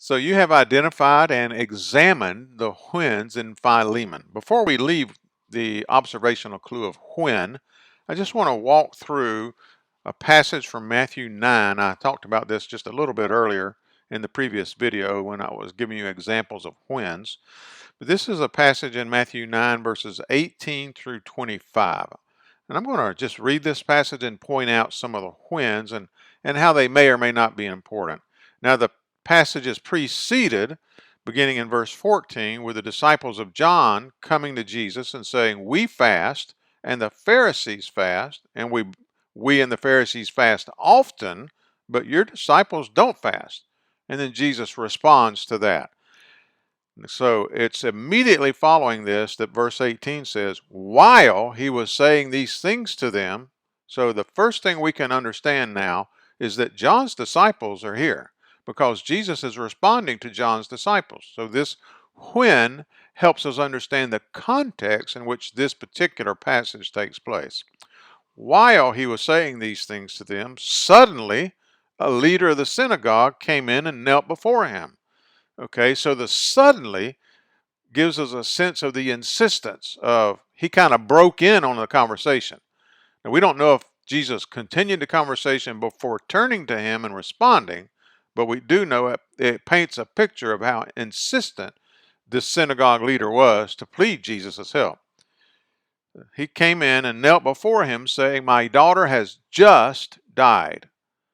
So you have identified and examined the whens in Philemon. Before we leave the observational clue of when, I just want to walk through a passage from Matthew 9. I talked about this just a little bit earlier in the previous video when I was giving you examples of whens. But this is a passage in Matthew 9 verses 18 through 25. And I'm going to just read this passage and point out some of the whens and how they may or may not be important. Now the passage is preceded, beginning in verse 14, with the disciples of John coming to Jesus and saying, "We fast, and the Pharisees fast, and we and the Pharisees fast often, but your disciples don't fast." And then Jesus responds to that. So it's immediately following this that verse 18 says, while he was saying these things to them. So the first thing we can understand now is that John's disciples are here because Jesus is responding to John's disciples. So this when helps us understand the context in which this particular passage takes place. While he was saying these things to them, suddenly a leader of the synagogue came in and knelt before him. Okay, so the suddenly gives us a sense of the insistence of he kind of broke in on the conversation. Now, we don't know if Jesus continued the conversation before turning to him and responding, but we do know it paints a picture of how insistent this synagogue leader was to plead Jesus' help. He came in and knelt before him saying, "My daughter has just died."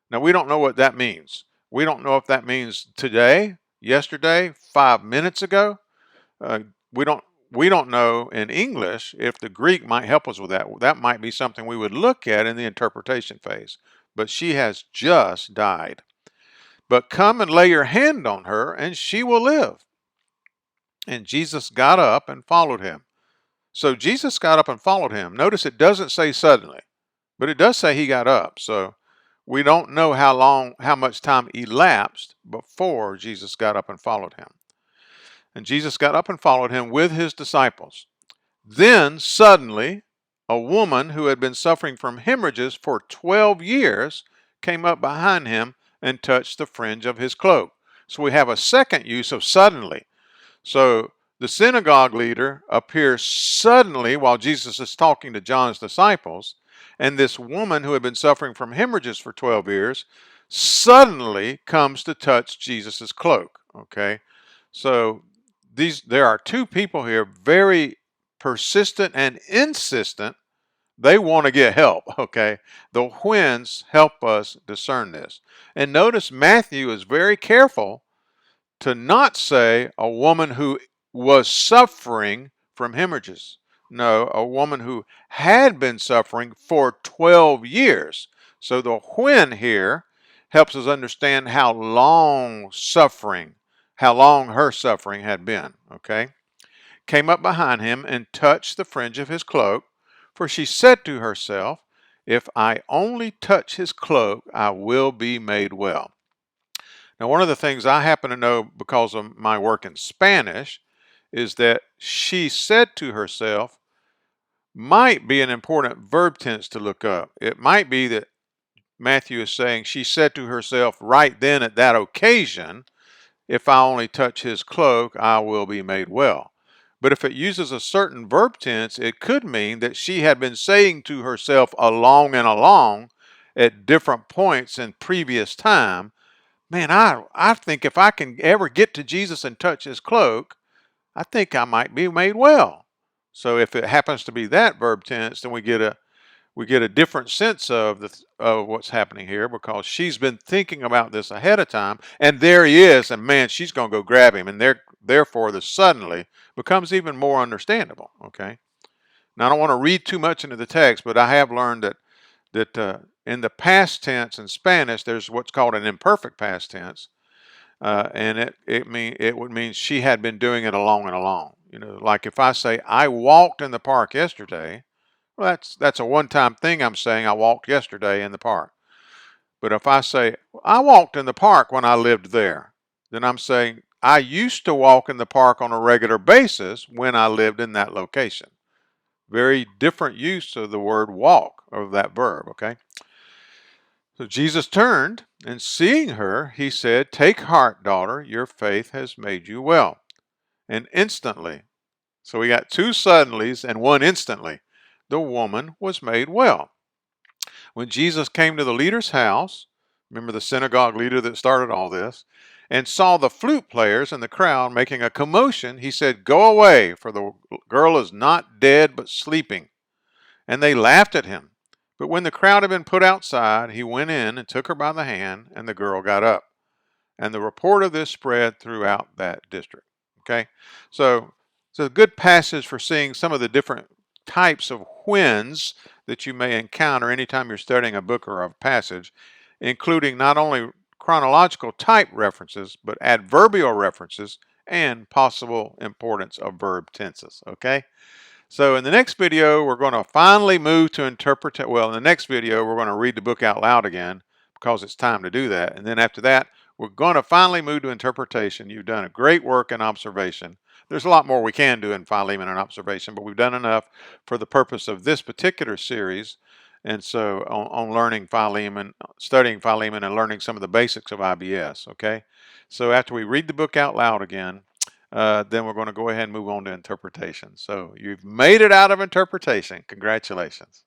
Now, we don't know what that means. We don't know if that means today, yesterday, 5 minutes ago. Uh, we don't know in English if the Greek might help us with that. That might be something we would look at in the interpretation phase. But she has just died. But come and lay your hand on her, and she will live. And Jesus got up and followed him. So Jesus got up and followed him. Notice it doesn't say suddenly, but it does say he got up. So we don't know how much time elapsed before Jesus got up and followed him. And Jesus got up and followed him with his disciples. Then suddenly, a woman who had been suffering from hemorrhages for 12 years came up behind him and touched the fringe of his cloak. So we have a second use of suddenly. So the synagogue leader appears suddenly while Jesus is talking to John's disciples, and this woman who had been suffering from hemorrhages for 12 years suddenly comes to touch Jesus' cloak. Okay, so there are two people here, very persistent and insistent. They want to get help. Okay, the whens help us discern this. And notice Matthew is very careful to not say a woman who was suffering from hemorrhages. No, a woman who had been suffering for 12 years. So the when here helps us understand how long her suffering had been. Okay? Came up behind him and touched the fringe of his cloak, for she said to herself, "If I only touch his cloak, I will be made well." Now, one of the things I happen to know because of my work in Spanish is that she said to herself might be an important verb tense to look up. It might be that Matthew is saying she said to herself right then at that occasion, "If I only touch his cloak, I will be made well." But if it uses a certain verb tense, it could mean that she had been saying to herself along and along at different points in previous time, "Man, I think if I can ever get to Jesus and touch his cloak, I think I might be made well." So if it happens to be that verb tense, then we get a different sense of what's happening here because she's been thinking about this ahead of time, and there he is, and man, she's going to go grab him, and therefore the suddenly becomes even more understandable. Okay. Now I don't want to read too much into the text, but I have learned that in the past tense in Spanish, there's what's called an imperfect past tense, and it would mean she had been doing it along and along. You know, like if I say I walked in the park yesterday, well, that's a one-time thing. I'm saying I walked yesterday in the park. But if I say I walked in the park when I lived there, then I'm saying I used to walk in the park on a regular basis when I lived in that location. Very different use of the word walk, of that verb. Okay. So Jesus turned, and seeing her, he said, "Take heart, daughter, your faith has made you well." And instantly, so we got two suddenlies and one instantly, the woman was made well. When Jesus came to the leader's house, remember the synagogue leader that started all this, and saw the flute players and the crowd making a commotion, he said, "Go away, for the girl is not dead but sleeping." And they laughed at him. But when the crowd had been put outside, he went in and took her by the hand, and the girl got up. And the report of this spread throughout that district. Okay, so it's a good passage for seeing some of the different types of whens that you may encounter anytime you're studying a book or a passage, including not only chronological type references, but adverbial references and possible importance of verb tenses. Okay, so in the next video, we're going to finally move to interpret. Well, in the next video, we're going to read the book out loud again because it's time to do that. And then after that, we're going to finally move to interpretation. You've done a great work in observation. There's a lot more we can do in Philemon and observation, but we've done enough for the purpose of this particular series. And so on learning Philemon, studying Philemon and learning some of the basics of IBS, okay? So after we read the book out loud again, then we're going to go ahead and move on to interpretation. So you've made it out of interpretation. Congratulations.